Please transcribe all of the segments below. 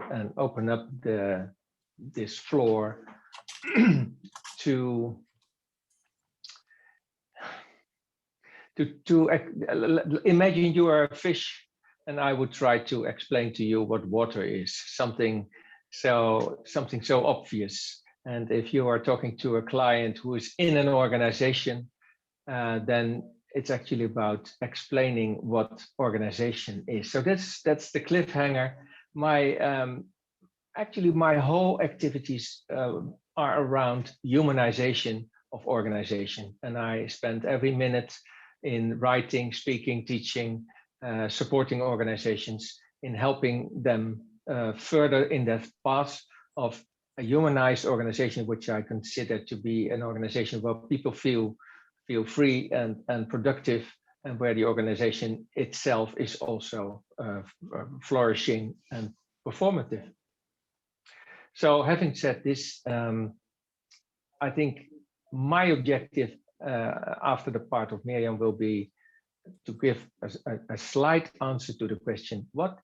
and open up this floor to imagine you are a fish, and I would try to explain to you what water is, something so obvious. And if you are talking to a client who is in an organization, then it's actually about explaining what organization is. So that's the cliffhanger. Actually, my whole activities are around humanization of organization, and I spend every minute in writing, speaking, teaching, supporting organizations in helping them further in that path of a humanized organization, which I consider to be an organization where people feel free and productive, and where the organization itself is also flourishing and performative. So having said this, I think my objective after the part of Miriam will be to give a slight answer to the question, what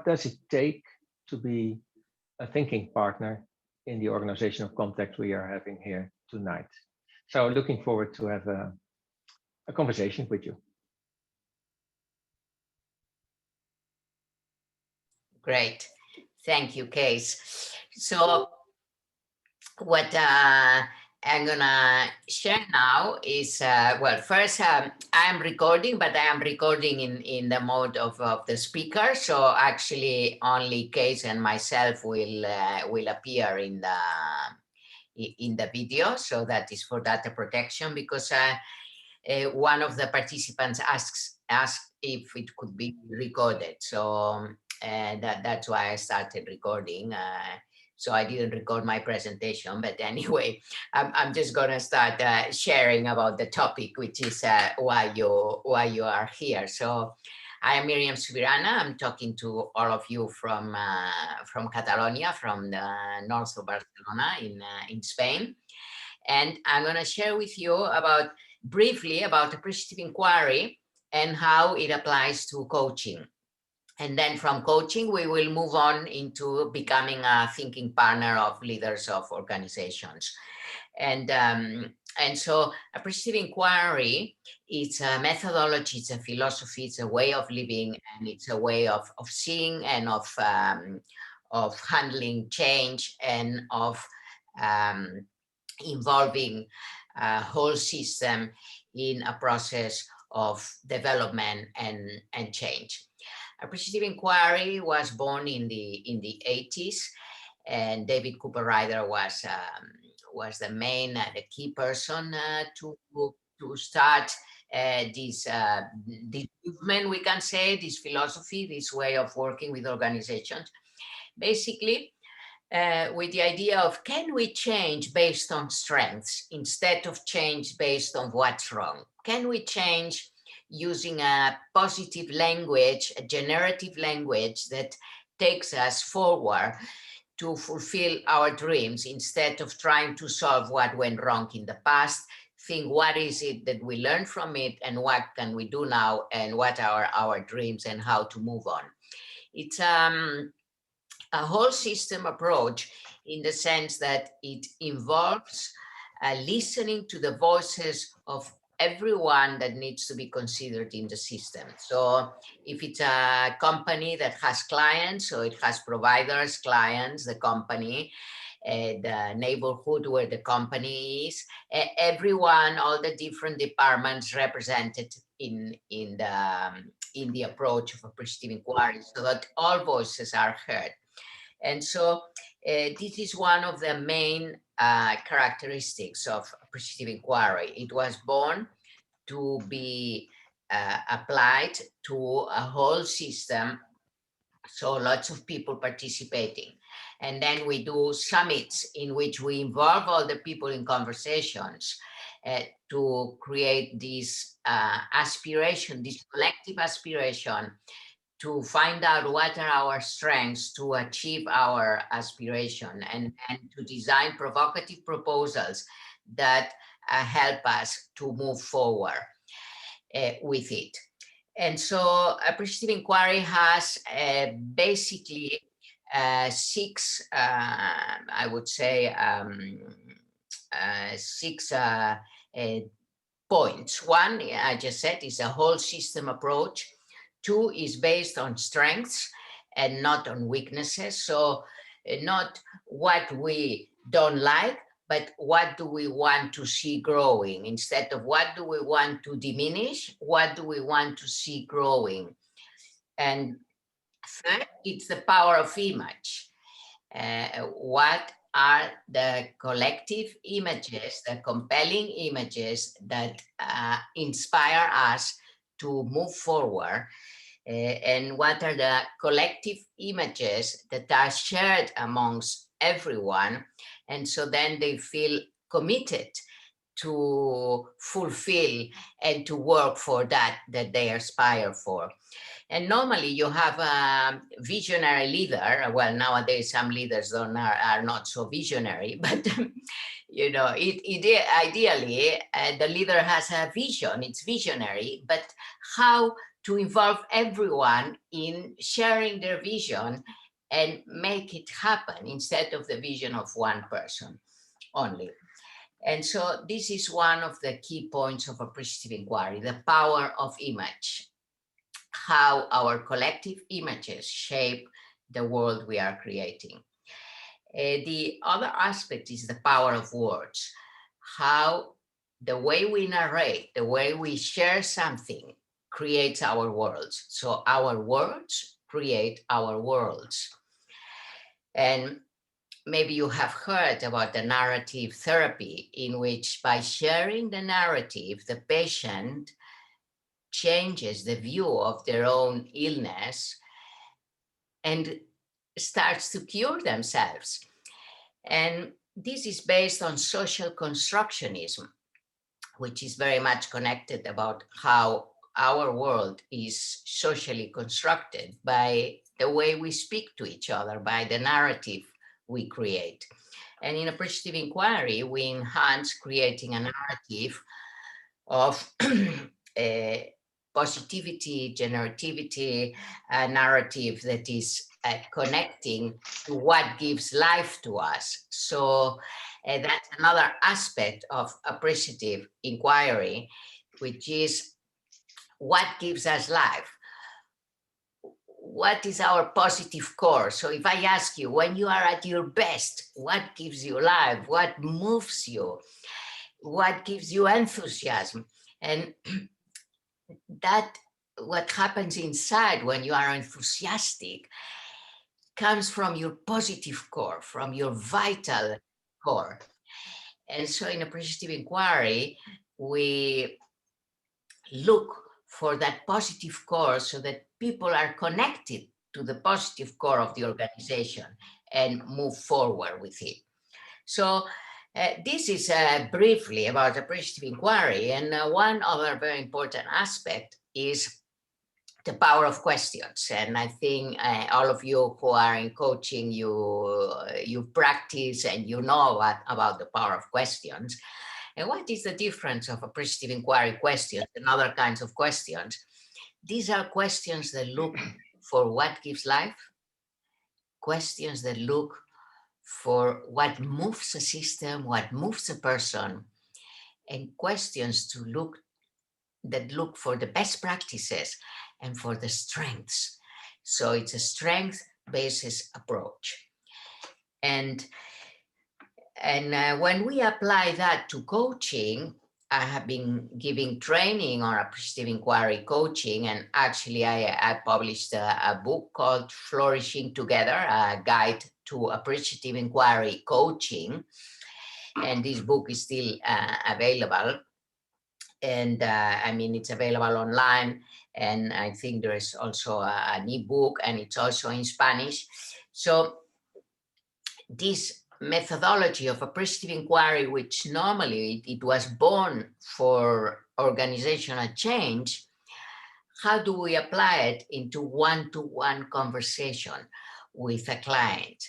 does it take to be a thinking partner in the organizational context we are having here tonight? So looking forward to have a conversation with you. Great. Thank you, Cees. So what I'm gonna share now is, well, first I'm recording, but I am recording in the mode of the speaker. So actually only Cees and myself will appear in the video. So that is for data protection, because one of the participants asked if it could be recorded. So that's why I started recording. So I didn't record my presentation, but anyway, I'm just gonna start sharing about the topic, which is why you are here. So I am Miriam Subirana. I'm talking to all of you from Catalonia, from the north of Barcelona in Spain, and I'm gonna share with you briefly about appreciative inquiry and how it applies to coaching. And then from coaching, we will move on into becoming a thinking partner of leaders of organizations. And so appreciative inquiry, it's a methodology, it's a philosophy, it's a way of living, and it's a way of seeing and of handling change and of involving a whole system in a process of development and change. Appreciative Inquiry was born in the 80s, and David Cooper Ryder was the key person to start this movement, we can say, this philosophy, this way of working with organizations, basically with the idea of, can we change based on strengths instead of change based on what's wrong? Can we change using a positive language, a generative language that takes us forward to fulfill our dreams instead of trying to solve what went wrong in the past? Think, what is it that we learned from it, and what can we do now, and what are our dreams, and how to move on? It's a whole system approach, in the sense that it involves listening to the voices of everyone that needs to be considered in the system. So if it's a company that has clients, so it has providers, clients, the company, the neighborhood where the company is, everyone, all the different departments represented in the approach of appreciative inquiry, so that all voices are heard. And so this is one of the main characteristics of appreciative inquiry. It was born to be applied to a whole system, so lots of people participating. And then we do summits in which we involve all the people in conversations to create this aspiration, this collective aspiration, to find out what are our strengths to achieve our aspiration, and to design provocative proposals that help us to move forward with it. And so appreciative inquiry has basically six, I would say, six points. One, I just said, is a whole system approach. Two is based on strengths and not on weaknesses. So not what we don't like, but what do we want to see growing? Instead of what do we want to diminish, what do we want to see growing? And third, it's the power of image. What are the collective images, the compelling images that inspire us to move forward? And what are the collective images that are shared amongst everyone? And so then they feel committed to fulfill and to work for that they aspire for. And normally you have a visionary leader. Well, nowadays some leaders are not so visionary, but you know, ideally the leader has a vision, it's visionary, but how to involve everyone in sharing their vision and make it happen instead of the vision of one person only. And so this is one of the key points of appreciative inquiry, the power of image, how our collective images shape the world we are creating. The other aspect is the power of words, how the way we narrate, the way we share something creates our worlds. So our words create our worlds. And maybe you have heard about the narrative therapy, in which by sharing the narrative, the patient changes the view of their own illness and starts to cure themselves. And this is based on social constructionism, which is very much connected about how our world is socially constructed by the way we speak to each other, by the narrative we create. And in appreciative inquiry, we enhance creating a narrative of positivity, generativity, a narrative that is connecting to what gives life to us. So that's another aspect of appreciative inquiry, which is what gives us life. What is our positive core? So if I ask you, when you are at your best, what gives you life? What moves you? What gives you enthusiasm? And that, what happens inside when you are enthusiastic, comes from your positive core, from your vital core. And so in appreciative inquiry, we look for that positive core so that people are connected to the positive core of the organization and move forward with it. So this is briefly about appreciative inquiry. And one other very important aspect is the power of questions. And I think all of you who are in coaching, you practice and you know about the power of questions. And what is the difference of appreciative inquiry questions and other kinds of questions? These are questions that look for what gives life, questions that look for what moves a system, what moves a person, and questions that look for the best practices and for the strengths. So it's a strength-based approach. And when we apply that to coaching, I have been giving training on appreciative inquiry coaching, and actually I published a book called Flourishing Together, a guide to appreciative inquiry coaching. And this book is still available. And I mean, it's available online. And I think there is also an ebook, and it's also in Spanish. So this methodology of appreciative inquiry, which normally it was born for organizational change, how do we apply it into one-to-one conversation with a client?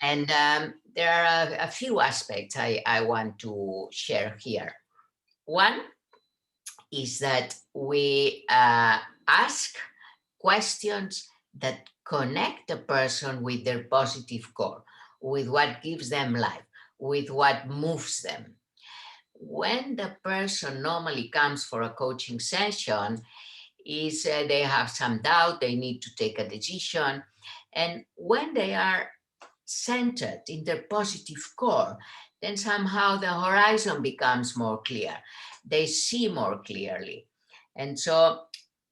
And there are a few aspects I want to share here. One is that we ask questions that connect the person with their positive core, with what gives them life, with what moves them. When the person normally comes for a coaching session, is they have some doubt, they need to take a decision. And when they are centered in their positive core, then somehow the horizon becomes more clear. They see more clearly. And so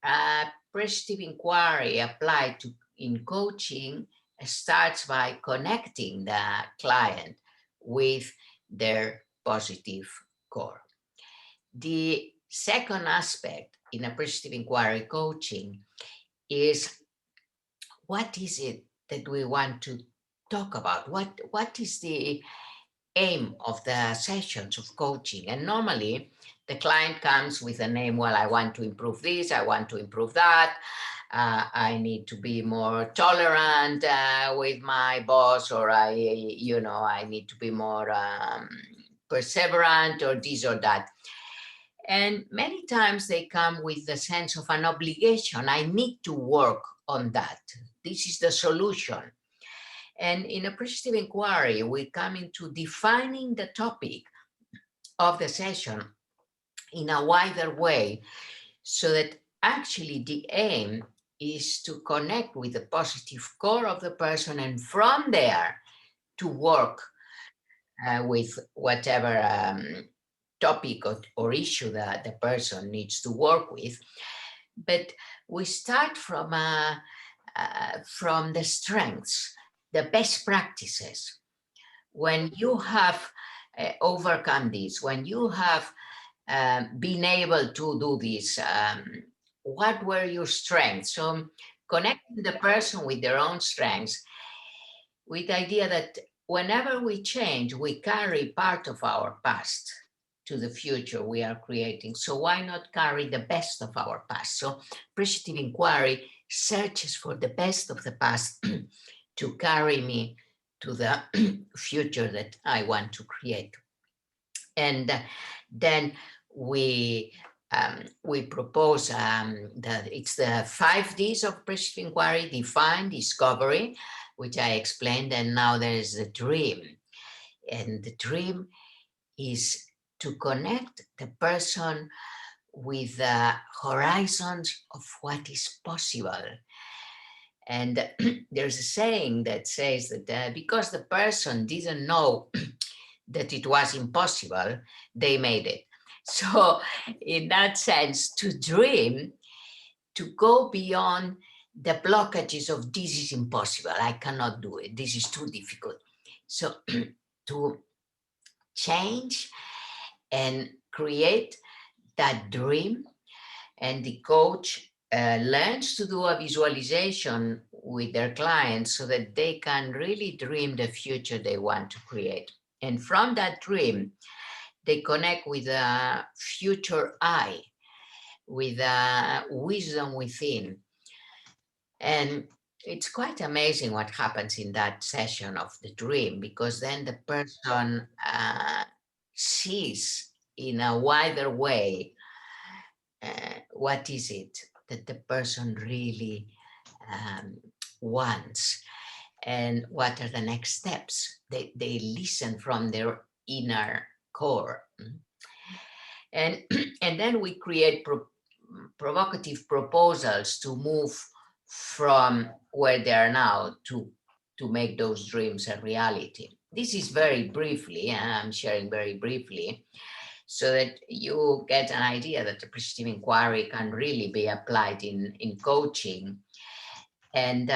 appreciative inquiry applied to in coaching starts by connecting the client with their positive core. The second aspect in appreciative inquiry coaching is, what is it that we want to talk about? What is the aim of the sessions of coaching? And normally the client comes with a name, well, I want to improve this, I want to improve that, I need to be more tolerant with my boss, or I need to be more perseverant, or this or that. And many times they come with the sense of an obligation. I need to work on that. This is the solution. And in appreciative inquiry, we come into defining the topic of the session in a wider way, so that actually the aim is to connect with the positive core of the person, and from there to work with whatever topic or issue that the person needs to work with. But we start from the strengths, the best practices. When you have overcome this, when you have been able to do this, what were your strengths? So connecting the person with their own strengths, with the idea that whenever we change, we carry part of our past to the future we are creating. So why not carry the best of our past? So appreciative inquiry searches for the best of the past to carry me to the future that I want to create. And then we propose that it's the 5 Ds of appreciative inquiry: define, discovery, which I explained, and now there is the dream. And the dream is to connect the person with the horizons of what is possible. And there's a saying that says that because the person didn't know that it was impossible, they made it. So in that sense, to dream, to go beyond the blockages of this is impossible, I cannot do it, this is too difficult. So to change and create that dream, and the coach learns to do a visualization with their clients so that they can really dream the future they want to create. And from that dream, they connect with a future I, with a wisdom within. And it's quite amazing what happens in that session of the dream, because then the person sees in a wider way what is it that the person really wants, and what are the next steps. They listen from their inner core. And then we create provocative proposals to move from where they are now to make those dreams a reality. This is very briefly, I'm sharing very briefly, so that you get an idea that appreciative inquiry can really be applied in coaching. And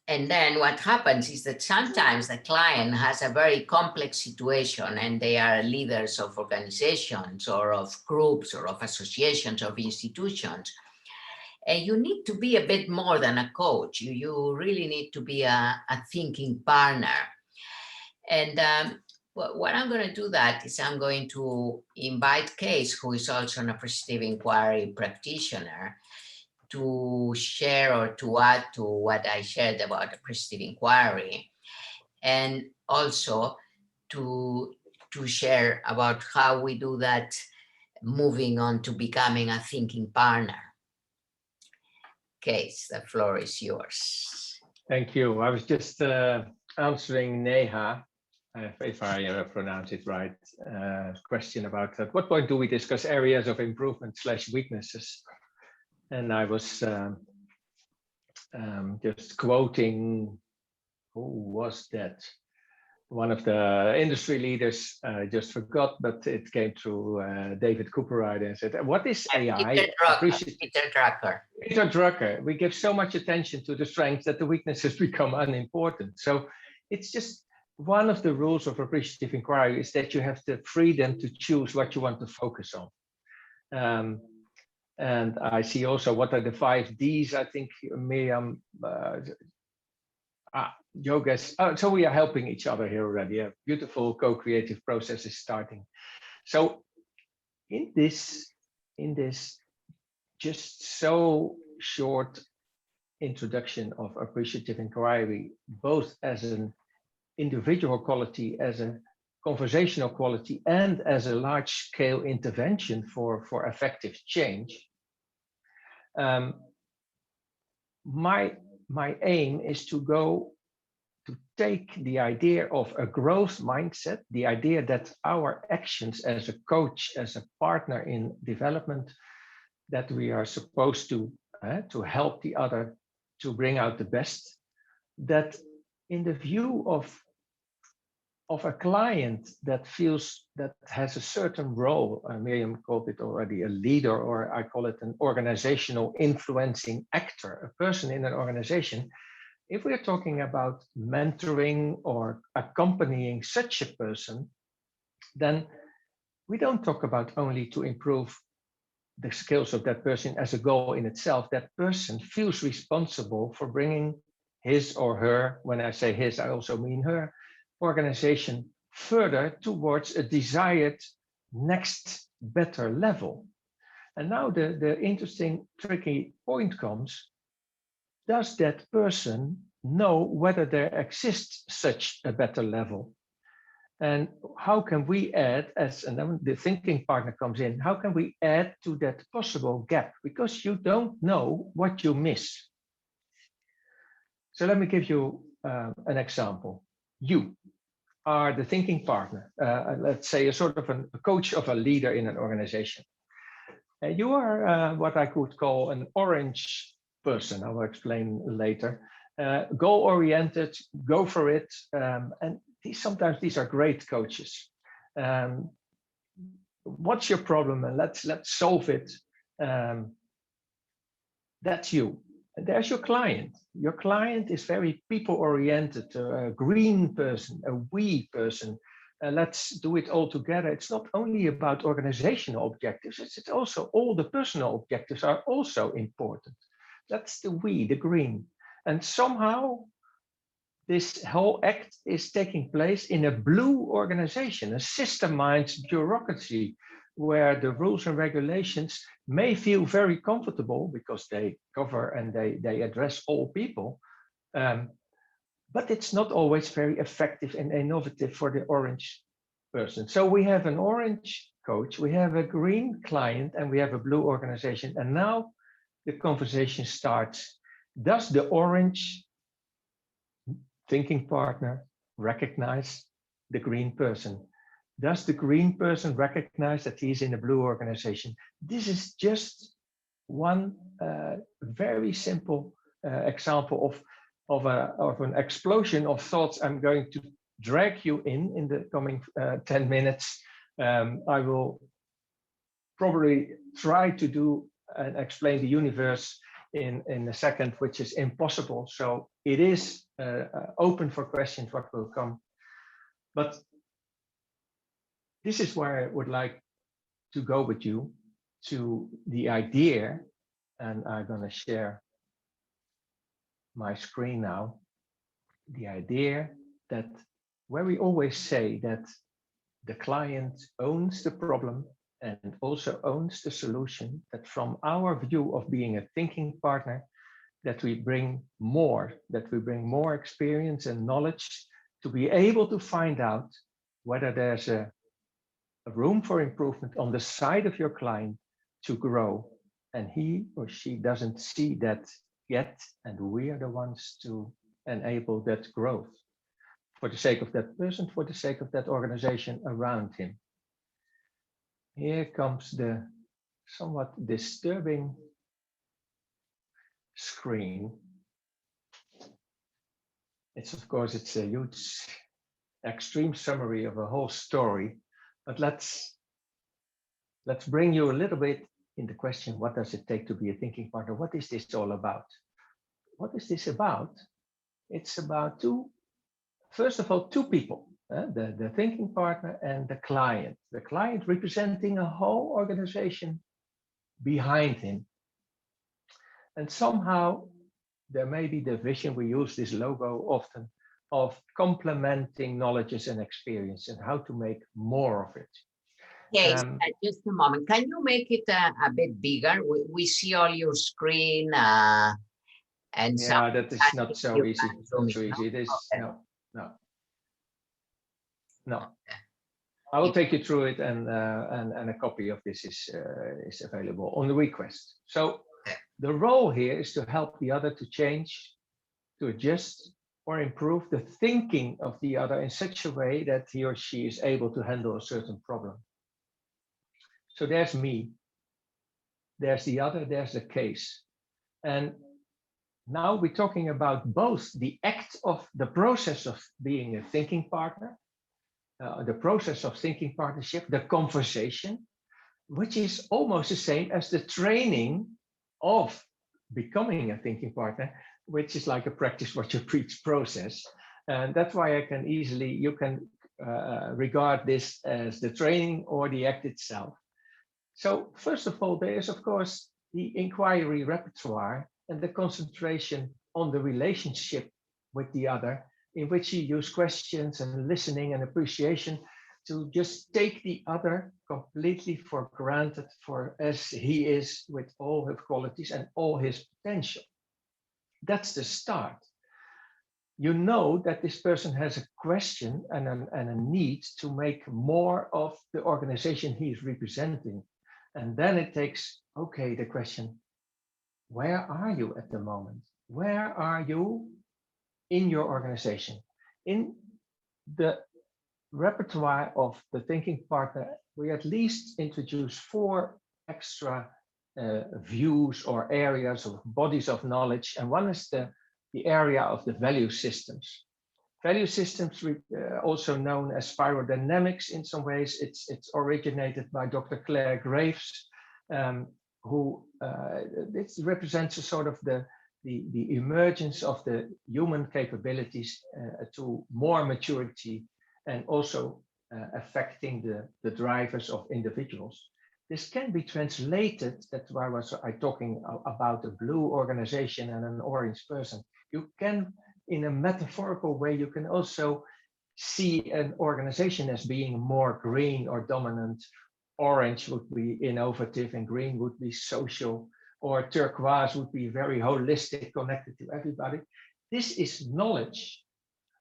then what happens is that sometimes the client has a very complex situation, and they are leaders of organizations or of groups or of associations or of institutions. And you need to be a bit more than a coach. You really need to be a thinking partner. And what I'm going to do that is I'm going to invite Cees, who is also an appreciative inquiry practitioner, to share or to add to what I shared about appreciative inquiry, and also to share about how we do that, moving on to becoming a thinking partner. Cees, the floor is yours. Thank you. I was just answering Neha, if I pronounce it right, question about at what point do we discuss areas of improvement / weaknesses? And I was just quoting, who was that? One of the industry leaders, I just forgot, but it came through David Cooperrider and said, what is AI? Peter Drucker. Peter Drucker. We give so much attention to the strengths that the weaknesses become unimportant. So it's just one of the rules of appreciative inquiry is that you have the freedom to choose what you want to focus on. And I see also what are the 5 Ds, I think, Miriam, yogas. So we are helping each other here already. A beautiful co-creative process is starting. So in this just so short introduction of appreciative inquiry, both as an individual quality, as a conversational quality, and as a large-scale intervention for effective change, my aim is to take the idea of a growth mindset, the idea that our actions as a coach, as a partner in development, that we are supposed to help the other to bring out the best, that in the view of a client that feels that has a certain role, Miriam called it already a leader, or I call it an organizational influencing actor, a person in an organization. If we're talking about mentoring or accompanying such a person, then we don't talk about only to improve the skills of that person as a goal in itself. That person feels responsible for bringing his or her, when I say his, I also mean her, organization further towards a desired next better level. And now the interesting, tricky point comes. Does that person know whether there exists such a better level? And how can we add, and then the thinking partner comes in, how can we add to that possible gap? Because you don't know what you miss. So let me give you an example. You are the thinking partner, let's say a sort of a coach of a leader in an organization. You are what I could call an orange person. I will explain later. Goal-oriented, go for it. And sometimes these are great coaches. What's your problem? And let's solve it. That's you. And there's your client. Your client is very people-oriented, a green person, a we person. Let's do it all together. It's not only about organizational objectives, it's also all the personal objectives are also important. That's the we, the green. And somehow this whole act is taking place in a blue organization, a systemized bureaucracy, where the rules and regulations may feel very comfortable because they cover and they address all people. But it's not always very effective and innovative for the orange person. So we have an orange coach, we have a green client, and we have a blue organization. And now the conversation starts. Does the orange thinking partner recognize the green person? Does the green person recognize that he's in a blue organization? This is just one very simple example of an explosion of thoughts I'm going to drag you in the coming 10 minutes. I will probably try to do and explain the universe in a second, which is impossible. So it is open for questions what will come. But this is where I would like to go with you to the idea, and I'm going to share my screen now, the idea that where we always say that the client owns the problem and also owns the solution, that from our view of being a thinking partner, that we bring more experience and knowledge to be able to find out whether there's a room for improvement on the side of your client to grow, and he or she doesn't see that get, and we are the ones to enable that growth for the sake of that person, for the sake of that organization around him. Here comes the somewhat disturbing screen. It's a huge, extreme summary of a whole story, but let's bring you a little bit in the question, what does it take to be a thinking partner? What is this all about? What is this about? It's about first of all, two people, the thinking partner and the client. The client representing a whole organization behind him. And somehow there may be the vision, we use this logo often, of complementing knowledges and experience and how to make more of it. Yes, just a moment. Can you make it a bit bigger? We see all your screen and yeah, that is not so easy. Not so easy. It is okay. No. Okay. I will take you through it, and a copy of this is available on the request. So the role here is to help the other to change, to adjust, or improve the thinking of the other in such a way that he or she is able to handle a certain problem. So there's me, there's the other, there's the case. And now we're talking about both the act of the process of being a thinking partner, the process of thinking partnership, the conversation, which is almost the same as the training of becoming a thinking partner, which is like a practice what you preach process. And that's why you can regard this as the training or the act itself. So first of all, there is, of course, the inquiry repertoire and the concentration on the relationship with the other, in which you use questions and listening and appreciation to just take the other completely for granted for as he is, with all his qualities and all his potential. That's the start. You know that this person has a question and a need to make more of the organization he is representing. And then it takes, okay, the question, where are you at the moment? Where are you in your organization? In the repertoire of the thinking partner, we at least introduce 4 extra views or areas or bodies of knowledge. And one is the area of the value systems. Value systems, also known as spirodynamics in some ways. It's originated by Dr. Claire Graves, who it represents a sort of the emergence of the human capabilities to more maturity, and also affecting the drivers of individuals. This can be translated, that's why I talking about a blue organization and an orange person. You can, in a metaphorical way, you can also see an organization as being more green or dominant. Orange would be innovative and green would be social, or turquoise would be very holistic, connected to everybody. This is knowledge,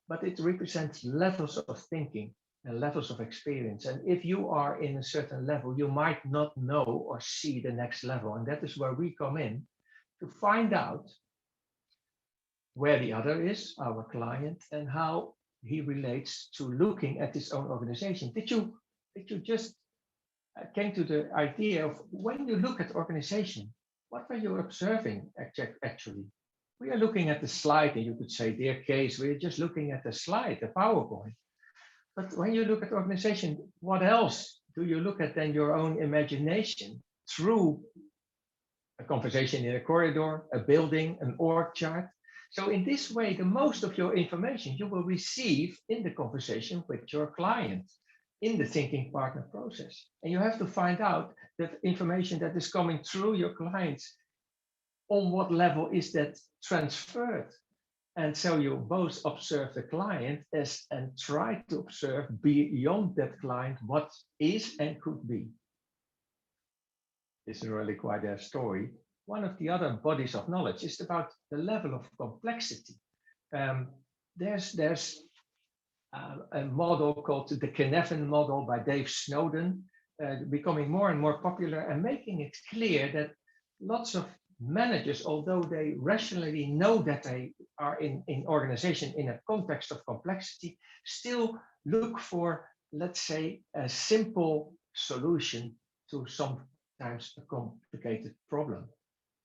but it represents levels of thinking and levels of experience. And if you are in a certain level, you might not know or see the next level. And that is where we come in to find out where the other is, our client, and how he relates to looking at his own organization. Did you just came to the idea of when you look at organization, what are you observing actually? We are looking at the slide, and you could say, dear Cees, we're just looking at the slide, the PowerPoint. But when you look at organization, what else do you look at than your own imagination through a conversation in a corridor, a building, an org chart? So in this way, the most of your information you will receive in the conversation with your client, in the thinking partner process. And you have to find out that information that is coming through your clients, on what level is that transferred? And so you both observe the client and try to observe beyond that client what is and could be. This is really quite a story. One of the other bodies of knowledge is about the level of complexity. There's a model called the Connective model by Dave Snowden, becoming more and more popular and making it clear that lots of managers, although they rationally know that they are in organization in a context of complexity, still look for, let's say, a simple solution to sometimes a complicated problem.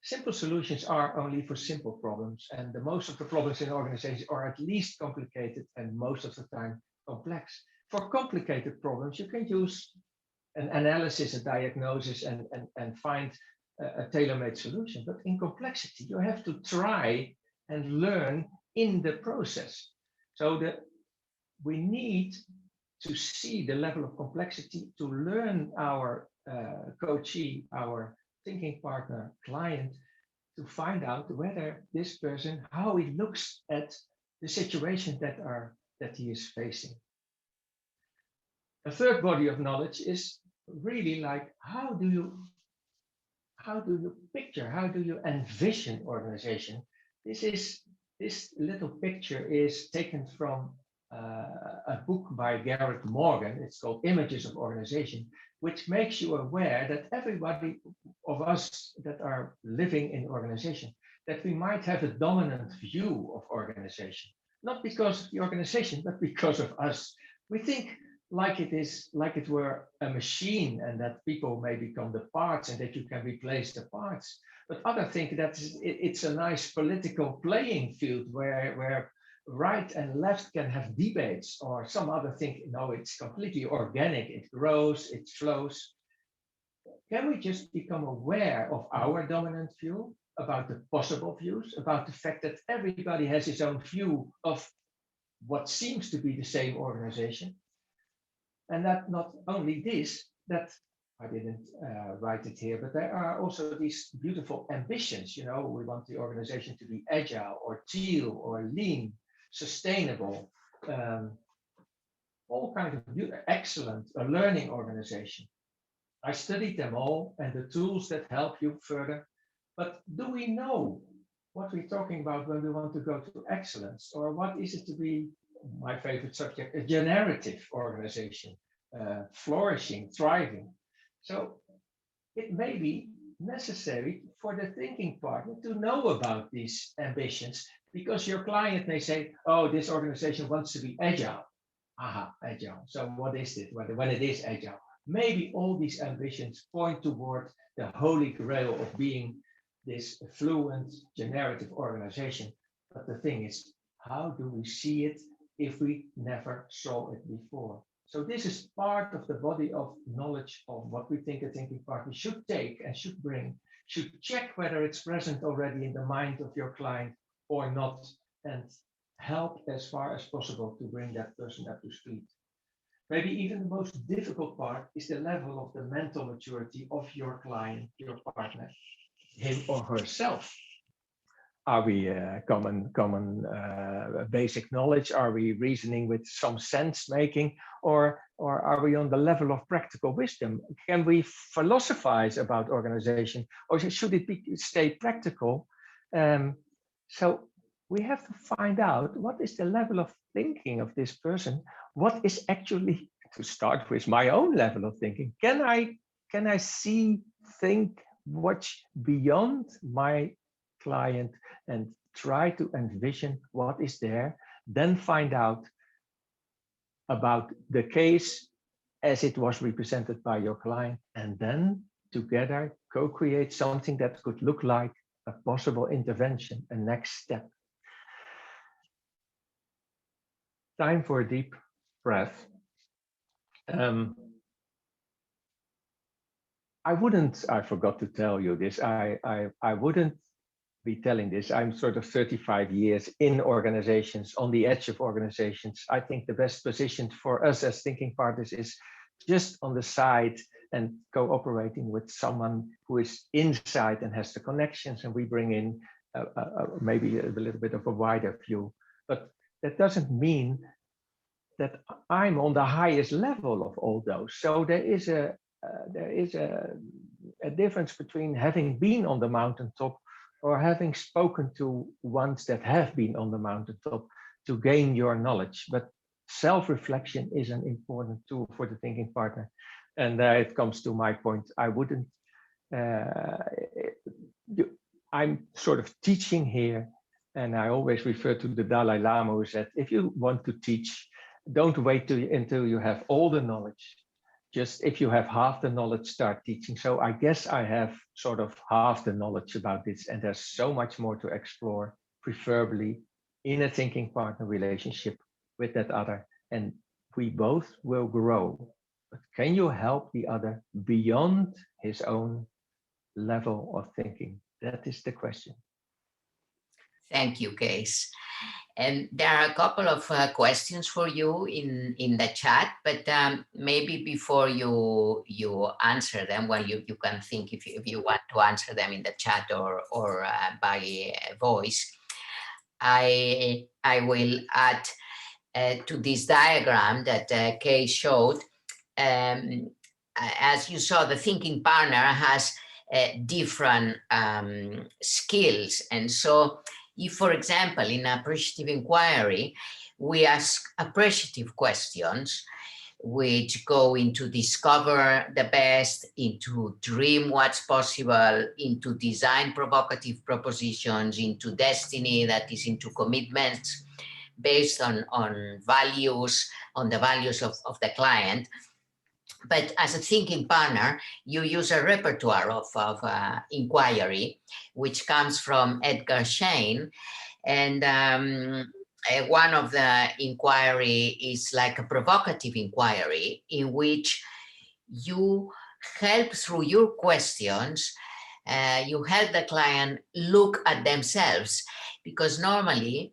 Simple solutions are only for simple problems, and the most of the problems in organizations are at least complicated and most of the time complex. For complicated problems, you can use an analysis, a diagnosis, and find a tailor-made solution. But in complexity, you have to try and learn in the process. So we need to see the level of complexity to learn our coachee, our thinking partner, client, to find out whether this person, how he looks at the situation that he is facing. A third body of knowledge is really like, how do you picture, how do you envision organization? This little picture is taken from a book by Garrett Morgan. It's called Images of Organization, which makes you aware that everybody of us that are living in organization, that we might have a dominant view of organization, not because of the organization, but because of us. We think like it were a machine, and that people may become the parts and that you can replace the parts. But others think that it's a nice political playing field where right and left can have debates, or some other think, no, it's completely organic, it grows, it flows. Can we just become aware of our dominant view, about the possible views, about the fact that everybody has his own view of what seems to be the same organization? And that not only this, that I didn't write it here, but there are also these beautiful ambitions. You know, we want the organization to be agile or teal or lean, sustainable, all kinds of excellent, a learning organization. I studied them all and the tools that help you further. But do we know what we're talking about when we want to go to excellence? Or what is it to be, my favorite subject, a generative organization, flourishing, thriving? So it may be necessary for the thinking partner to know about these ambitions, because your client may say, oh, this organization wants to be agile. Aha, agile. So what is it when it is agile? Maybe all these ambitions point toward the holy grail of being this fluent generative organization. But the thing is, how do we see it if we never saw it before? So this is part of the body of knowledge of what we think a thinking partner should take and should bring, should check whether it's present already in the mind of your client or not, and help as far as possible to bring that person up to speed. Maybe even the most difficult part is the level of the mental maturity of your client, your partner, him or herself. Are we common basic knowledge? Are we reasoning with some sense making, or are we on the level of practical wisdom? Can we philosophize about organization, or should it stay practical? So we have to find out what is the level of thinking of this person. What is actually, to start with, my own level of thinking? Can I see, think, watch beyond my client and try to envision what is there, then find out about the case as it was represented by your client, and then together co-create something that could look like a possible intervention, a next step. Time for a deep breath. I forgot to tell you this, I wouldn't be telling this. I'm sort of 35 years in organizations, on the edge of organizations. I think the best position for us as thinking partners is just on the side and cooperating with someone who is inside and has the connections, and we bring in maybe a little bit of a wider view. But that doesn't mean that I'm on the highest level of all those. So there is a difference between having been on the mountaintop or having spoken to ones that have been on the mountaintop to gain your knowledge. But self-reflection is an important tool for the thinking partner. And it comes to my point. I wouldn't, I'm sort of teaching here, and I always refer to the Dalai Lama, who said, if you want to teach, don't wait until you have all the knowledge. Just if you have half the knowledge, start teaching. So I guess I have sort of half the knowledge about this, and there's so much more to explore, preferably in a thinking partner relationship with that other. And we both will grow. But can you help the other beyond his own level of thinking? That is the question. Thank you, Cees. And there are a couple of questions for you in the chat, but maybe before you answer them, well, you can think if you want to answer them in the chat or by voice. I will add to this diagram that Cees showed. As you saw, the thinking partner has different skills, and so if, for example, in appreciative inquiry, we ask appreciative questions, which go into discover the best, into dream what's possible, into design provocative propositions, into destiny, that is into commitments based on values, on the values of the client. But as a thinking partner, you use a repertoire of inquiry, which comes from Edgar Schein. And one of the inquiry is like a provocative inquiry, in which you help through your questions, you help the client look at themselves, because normally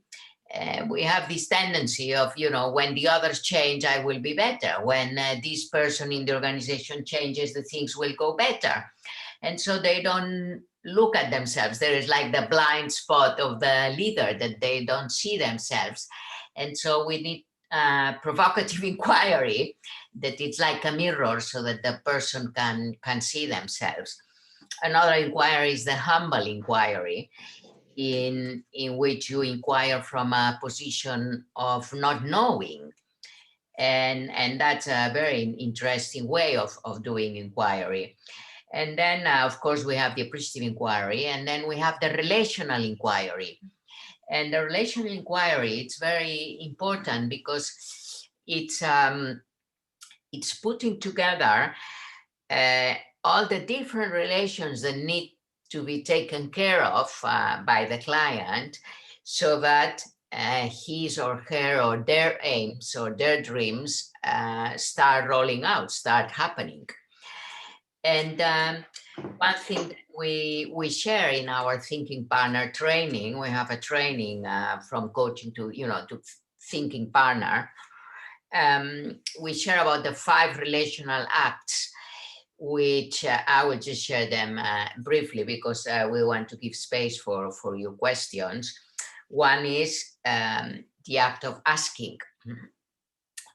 we have this tendency of, when the others change, I will be better. When this person in the organization changes, the things will go better. And so they don't look at themselves. There is like the blind spot of the leader, that they don't see themselves. And so we need provocative inquiry, that it's like a mirror, so that the person can see themselves. Another inquiry is the humble inquiry, in which you inquire from a position of not knowing. And that's a very interesting way of doing inquiry. And then, of course, we have the appreciative inquiry, and then we have the relational inquiry. And the relational inquiry, it's very important because it's putting together all the different relations that need to be taken care of by the client, so that his or her or their aims or their dreams start rolling out, start happening. And one thing that we share in our thinking partner training, we have a training from coaching to thinking partner. We share about the 5 relational acts, which I will just share them briefly, because we want to give space for your questions. One is the act of asking.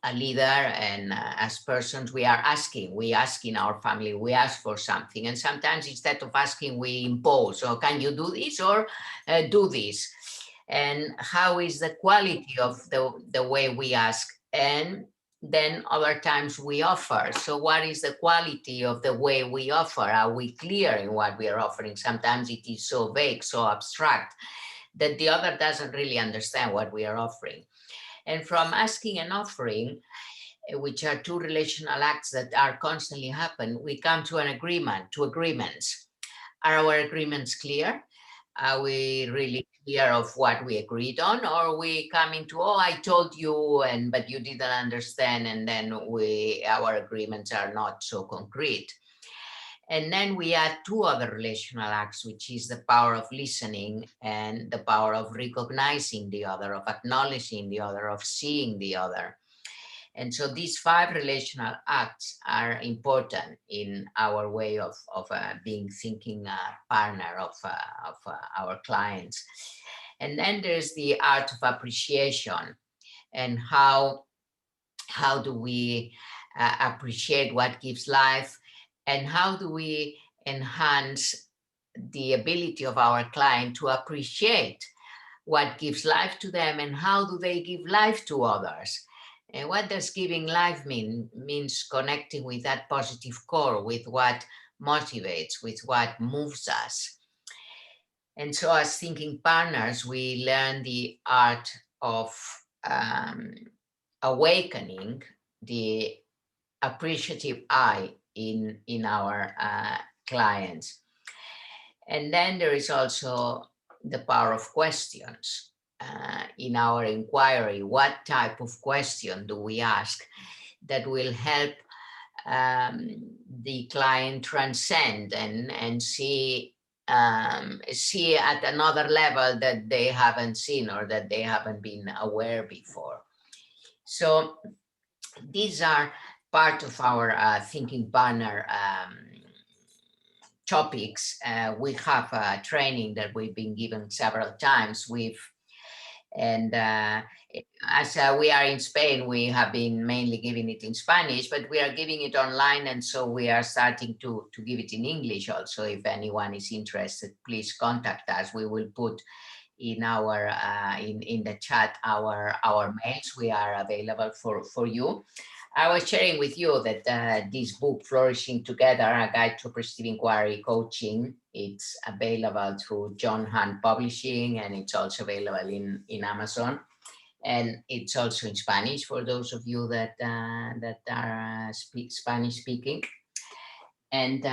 A leader, and as persons, we are asking. We ask in our family, we ask for something. And sometimes instead of asking, we impose, or can you do this, or do this? And how is the quality of the way we ask? And then other times we offer. So what is the quality of the way we offer? Are we clear in what we are offering? Sometimes it is so vague, so abstract, that the other doesn't really understand what we are offering. And from asking and offering, which are 2 relational acts that are constantly happen, we come to an agreement, to agreements. Are our agreements clear? Are we really clear of what we agreed on? Or we come into, oh, I told you, but you didn't understand, and then our agreements are not so concrete. And then we add 2 other relational acts, which is the power of listening and the power of recognizing the other, of acknowledging the other, of seeing the other. And so these 5 relational acts are important in our way of being thinking partner of our clients. And then there's the art of appreciation, and how do we appreciate what gives life, and how do we enhance the ability of our client to appreciate what gives life to them, and how do they give life to others. And what does giving life mean? Means connecting with that positive core, with what motivates, with what moves us. And so as thinking partners, we learn the art of awakening the appreciative eye in our clients. And then there is also the power of questions. In our inquiry, what type of question do we ask that will help the client transcend and see at another level that they haven't seen or that they haven't been aware before. So these are part of our thinking partner topics. We have a training that we've been given several times as we are in Spain, we have been mainly giving it in Spanish, but we are giving it online, and so we are starting to give it in English also. If anyone is interested, please contact us. We will put in our in the chat our mails. We are available for you. I was sharing with you that this book, Flourishing Together, A Guide to Appreciative Inquiry Coaching, it's available through John Hunt Publishing, and it's also available in Amazon. And it's also in Spanish for those of you that are Spanish speaking. And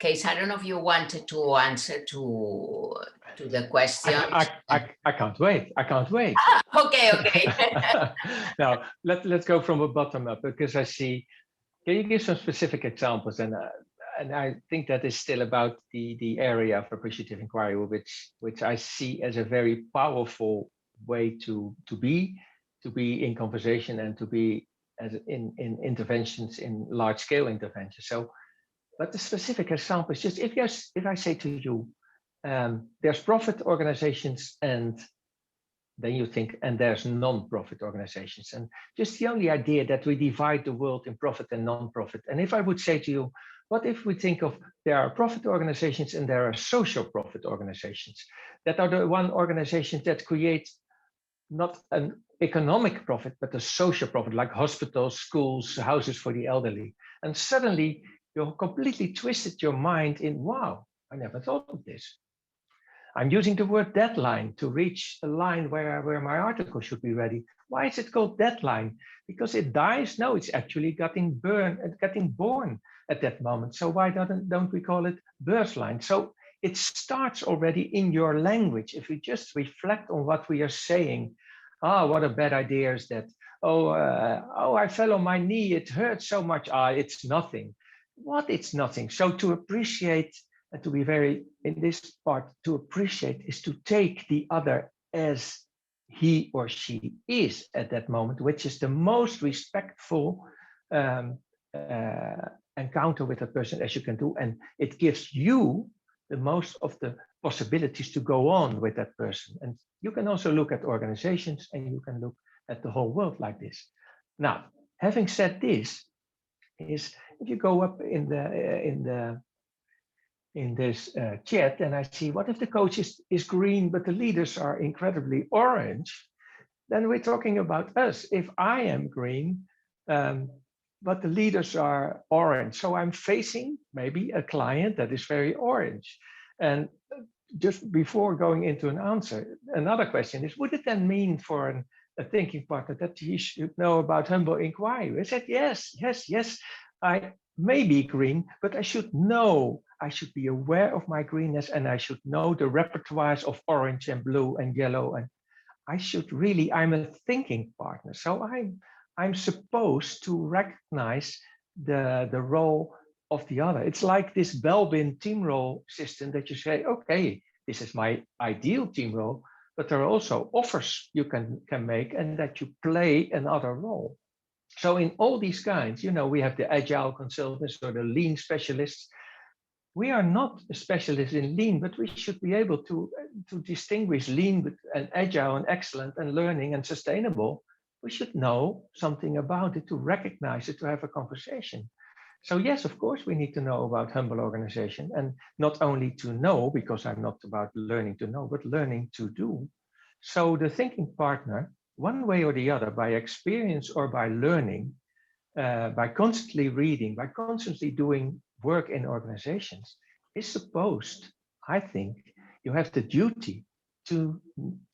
Cees, I don't know if you wanted to answer to the question. I can't wait. I can't wait. Okay. Now let's go from a bottom up, because I see. Can you give some specific examples? And I think that is still about the area of appreciative inquiry, which I see as a very powerful way to be in conversation and to be as in interventions, in large scale interventions. So, but the specific example is just if I say to you, there's profit organizations, and then you think, and there's non-profit organizations, and just the only idea that we divide the world in profit and non-profit. And if I would say to you, what if we think of there are profit organizations and there are social profit organizations that are the one organizations that create not an economic profit, but a social profit, like hospitals, schools, houses for the elderly. And suddenly you completely twisted your mind in, wow, I never thought of this. I'm using the word deadline to reach a line where my article should be ready. Why is it called deadline? Because it dies? No, it's actually getting born at that moment. So why don't we call it birth line? So it starts already in your language. If we just reflect on what we are saying, what a bad idea is that. I fell on my knee, it hurts so much. It's nothing. What? It's nothing. So to appreciate, and to be very, in this part, to appreciate is to take the other as he or she is at that moment, which is the most respectful encounter with a person as you can do. And it gives you the most of the possibilities to go on with that person. And you can also look at organizations, and you can look at the whole world like this. Now, having said this, is if you go up in this chat, and I see, what if the coach is green, but the leaders are incredibly orange? Then we're talking about us. If I am green, but the leaders are orange, so I'm facing maybe a client that is very orange. And just before going into an answer, another question is, would it then mean for a thinking partner that he should know about humble inquiry? I said, yes. I may be green, but I should know. I should be aware of my greenness, and I should know the repertoires of orange and blue and yellow. And I should really, I'm a thinking partner. So I'm supposed to recognize the role of the other. It's like this Belbin team role system that you say, okay, this is my ideal team role, but there are also offers you can make, and that you play another role. So in all these kinds, we have the agile consultants or the lean specialists. We are not a specialist in lean, but we should be able to distinguish lean and agile and excellent and learning and sustainable. We should know something about it to recognize it, to have a conversation. So yes, of course, we need to know about humble organization, and not only to know, because I'm not about learning to know, but learning to do. So the thinking partner, one way or the other, by experience or by learning, by constantly reading, by constantly doing work in organizations, is supposed, I think, you have the duty to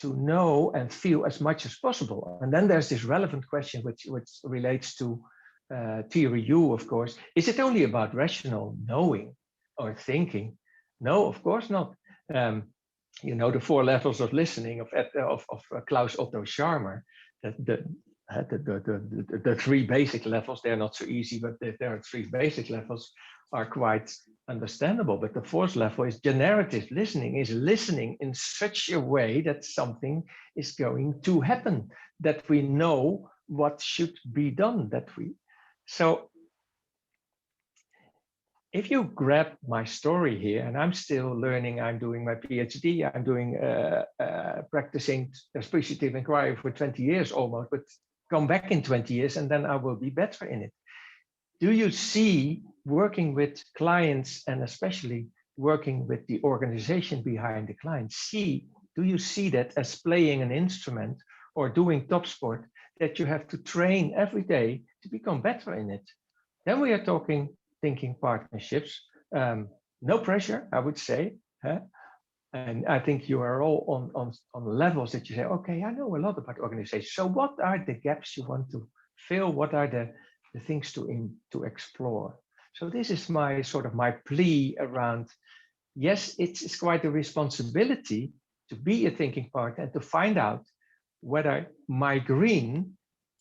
know and feel as much as possible. And then there's this relevant question which relates to theory U, of course. Is it only about rational knowing or thinking? No, of course not. You know, the 4 levels of listening of Klaus Otto Scharmer, the 3 basic levels, they're not so easy, but there are 3 basic levels are quite understandable. But the 4th level is generative listening, is listening in such a way that something is going to happen, that we know what should be done, so if you grab my story here, and I'm still learning, I'm doing my PhD, I'm doing practicing appreciative inquiry for 20 years almost, but come back in 20 years and then I will be better in it. Do you see working with clients and especially working with the organization behind the client, do you see that as playing an instrument or doing top sport that you have to train every day to become better in it? Then we are talking thinking partnerships. No pressure, I would say. Huh? And I think you are all on levels that you say, okay, I know a lot about organizations. So what are the gaps you want to fill? What are the things to explore? So this is my sort of my plea around, yes, it's quite a responsibility to be a thinking partner and to find out whether my green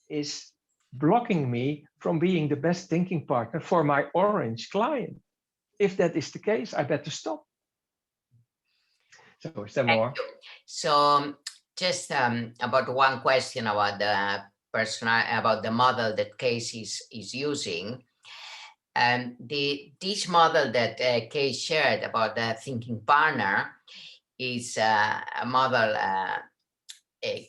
is blocking me from being the best thinking partner for my orange client. If that is the case, I better stop. So is there more? So just about one question about the about the model that Cees is using. This model that Cees shared about the thinking partner is a model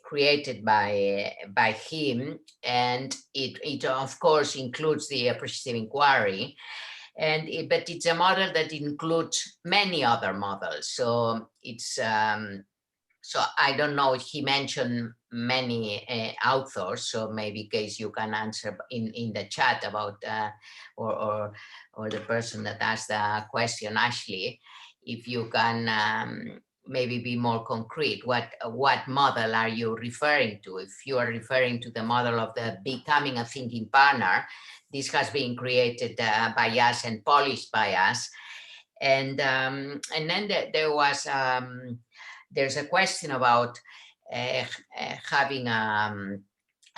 created by him, and it of course includes the appreciative inquiry, but it's a model that includes many other models. So it's so I don't know if he mentioned many authors, so maybe Cees you can answer in the chat about or the person that asked the question, Ashley, if you can maybe be more concrete. What model are you referring to? If you are referring to the model of the becoming a thinking partner, this has been created by us and polished by us. And then there was there's a question about having an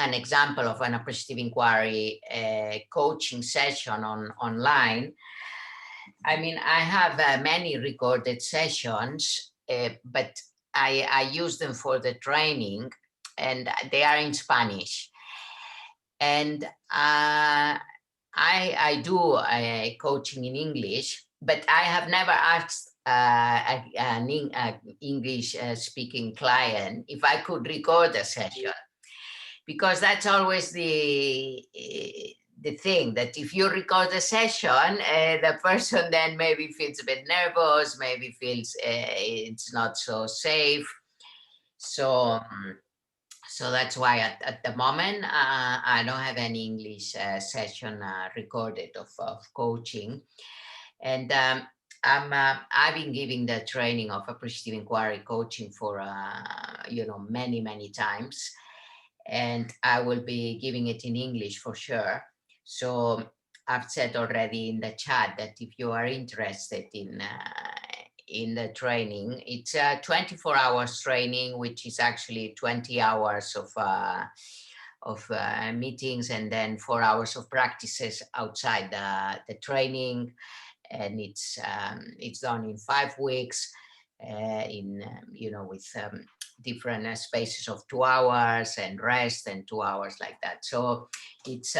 example of an appreciative inquiry coaching session online. I mean, I have many recorded sessions, but I use them for the training, and they are in Spanish. And I do coaching in English, but I have never asked an English speaking client if I could record a session, because that's always the thing, that if you record a session, the person then maybe feels a bit nervous, maybe feels it's not so safe. So that's why at the moment I don't have any English session recorded of coaching. And I've been giving the training of appreciative inquiry coaching for many times, and I will be giving it in English for sure. So I've said already in the chat that if you are interested in the training, it's a 24 hours training, which is actually 20 hours of meetings and then 4 hours of practices outside the training. And it's done in 5 weeks, with different spaces of 2 hours and rest and 2 hours like that. So it's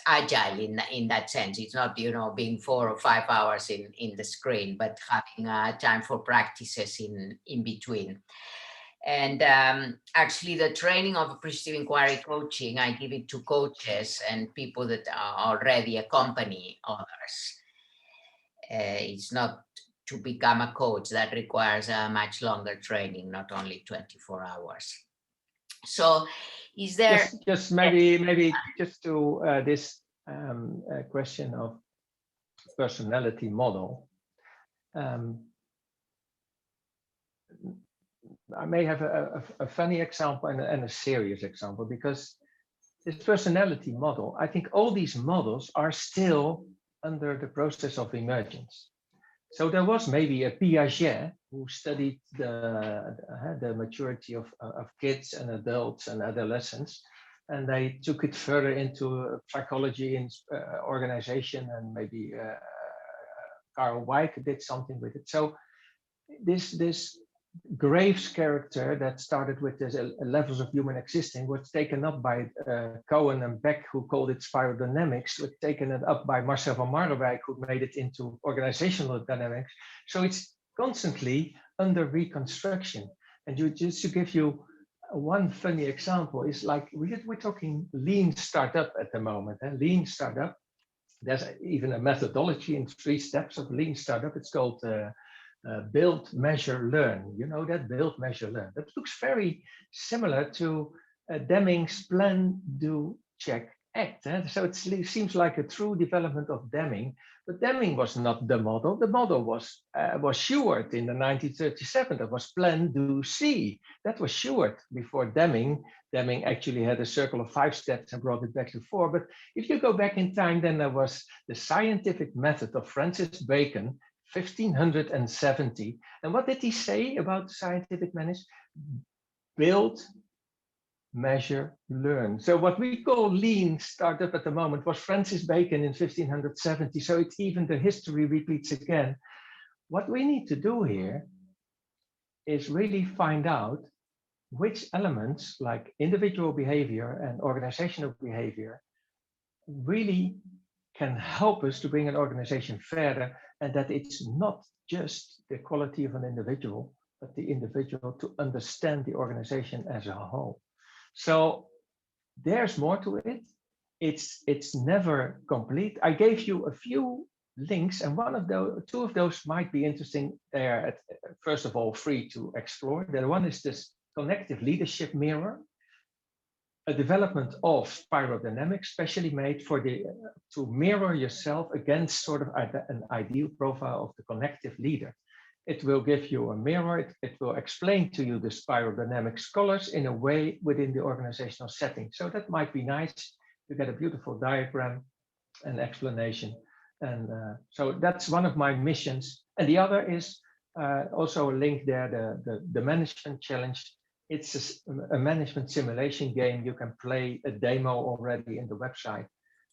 agile in that sense. It's not being 4 or 5 hours in the screen, but having time for practices in between. And actually the training of appreciative inquiry coaching, I give it to coaches and people that already accompany others. It's not to become a coach. That requires a much longer training, not only 24 hours. So is there... Just maybe just to this question of personality model. I may have a funny example and a serious example, because this personality model, I think all these models are still under the process of emergence. So there was maybe a Piaget who studied the maturity of kids and adults and adolescents, and they took it further into psychology and organization, and maybe Carl Weick did something with it. So this Graves character that started with this levels of human existing was taken up by Cohen and Beck, who called it spirodynamics, was taken it up by Marcel van Marwijk, who made it into organizational dynamics. So it's constantly under reconstruction. And just to give you one funny example, is like we're talking lean startup at the moment. Lean startup, there's even a methodology in 3 steps of lean startup. It's called build, measure, learn. You know that? Build, measure, learn. That looks very similar to Deming's plan, do, check, act. So it seems like a true development of Deming, but Deming was not the model. The model was Shewhart in the 1937. That was plan, do, see. That was Shewhart before Deming. Deming actually had a circle of 5 steps and brought it back to 4. But if you go back in time, then there was the scientific method of Francis Bacon, 1570. And what did he say about scientific method? Build, measure, learn. So what we call lean startup at the moment was Francis Bacon in 1570. So it's even the history repeats again. What we need to do here is really find out which elements, like individual behavior and organizational behavior, really can help us to bring an organization further, and that it's not just the quality of an individual, but the individual to understand the organization as a whole. So there's more to it. It's never complete. I gave you a few links, and two of those might be interesting. They are first of all free to explore. The one is this Connective Leadership Mirror, a development of spirodynamics specially made for to mirror yourself against sort of an ideal profile of the connective leader. It will give you a mirror. It will explain to you the spirodynamic scholars in a way within the organizational setting. So that might be nice. You get a beautiful diagram and explanation. And so that's one of my missions. And the other is also a link there, the management challenge. It's a management simulation game. You can play a demo already in the website,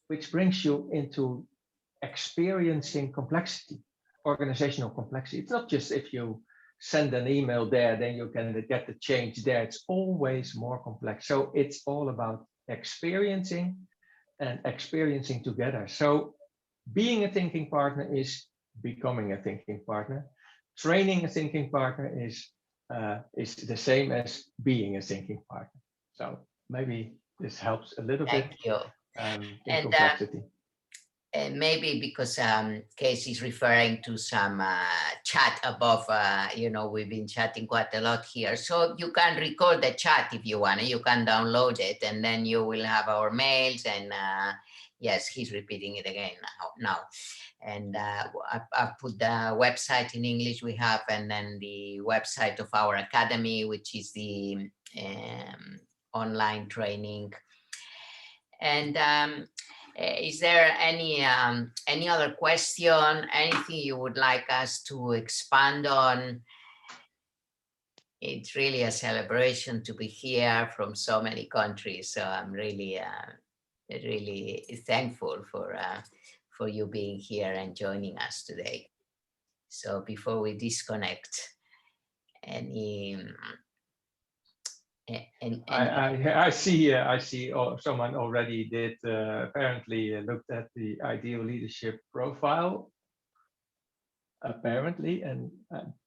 which brings you into experiencing complexity, organizational complexity. It's not just if you send an email there, then you can get the change there. It's always more complex. So it's all about experiencing and experiencing together. So being a thinking partner is becoming a thinking partner. Training a thinking partner is the same as being a thinking partner. So maybe this helps a little bit. Thank you. In complexity. And maybe because Cees is referring to some chat above, we've been chatting quite a lot here. So you can record the chat if you want. You can download it, and then you will have our mails. And yes, he's repeating it again now. And I put the website in English we have, and then the website of our academy, which is the online training. And is there any other question, anything you would like us to expand on? It's really a celebration to be here from so many countries. So I'm really, really thankful for you being here and joining us today. So before we disconnect, I see someone already did apparently looked at the ideal leadership profile apparently, and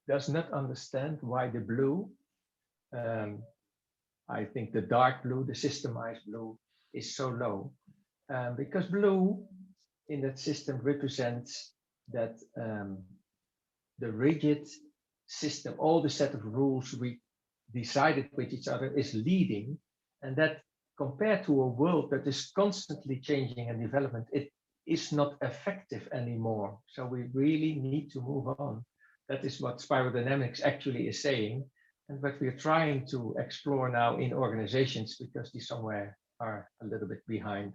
does not understand why the blue, I think the dark blue, the systemized blue, is so low, because blue in that system represents that the rigid system, all the set of rules we decided with each other is leading, and that compared to a world that is constantly changing and development, it is not effective anymore. So we really need to move on. That is what spirodynamics actually is saying, and what we're trying to explore now in organizations, because they somewhere are a little bit behind.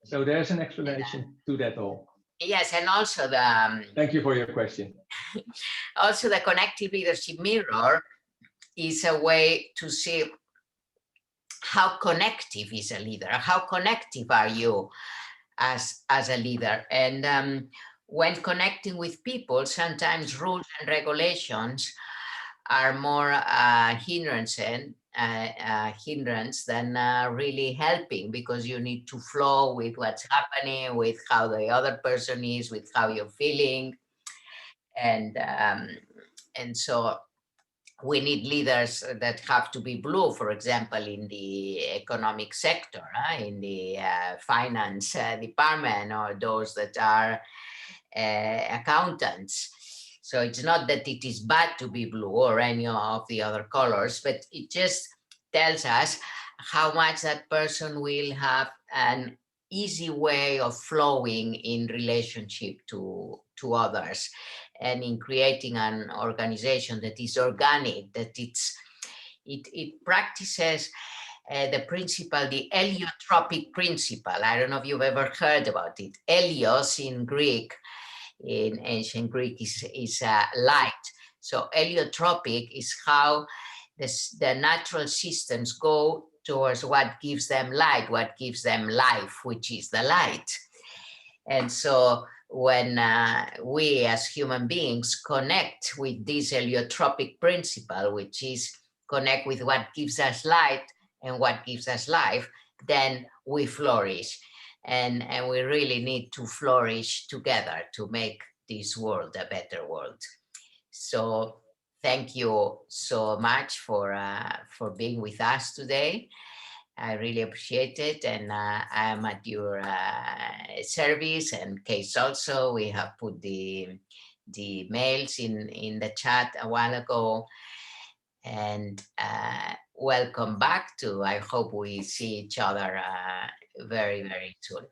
So there's an explanation to that all. Yes, and also the Thank you for your question. also the connective leadership mirror is a way to see how connective is a leader, how connective are you as a leader. And when connecting with people, sometimes rules and regulations are more hindrance than really helping, because you need to flow with what's happening, with how the other person is, with how you're feeling. And so we need leaders that have to be blue, for example, in the economic sector, in the finance department, or those that are accountants. So it's not that it is bad to be blue or any of the other colors, but it just tells us how much that person will have an easy way of flowing in relationship to others, and in creating an organization that is organic, that it practices the principle, the Eletropic Principle. I don't know if you've ever heard about it. Helios in Greek, in ancient Greek, is light. So heliotropic is how the natural systems go towards what gives them light, what gives them life, which is the light. And so when we as human beings connect with this heliotropic principle, which is connect with what gives us light and what gives us life, then we flourish. And we really need to flourish together to make this world a better world. So thank you so much for being with us today. I really appreciate it, and I am at your service. And Cees also, we have put the mails in the chat a while ago. And welcome back to, I hope we see each other very, very soon.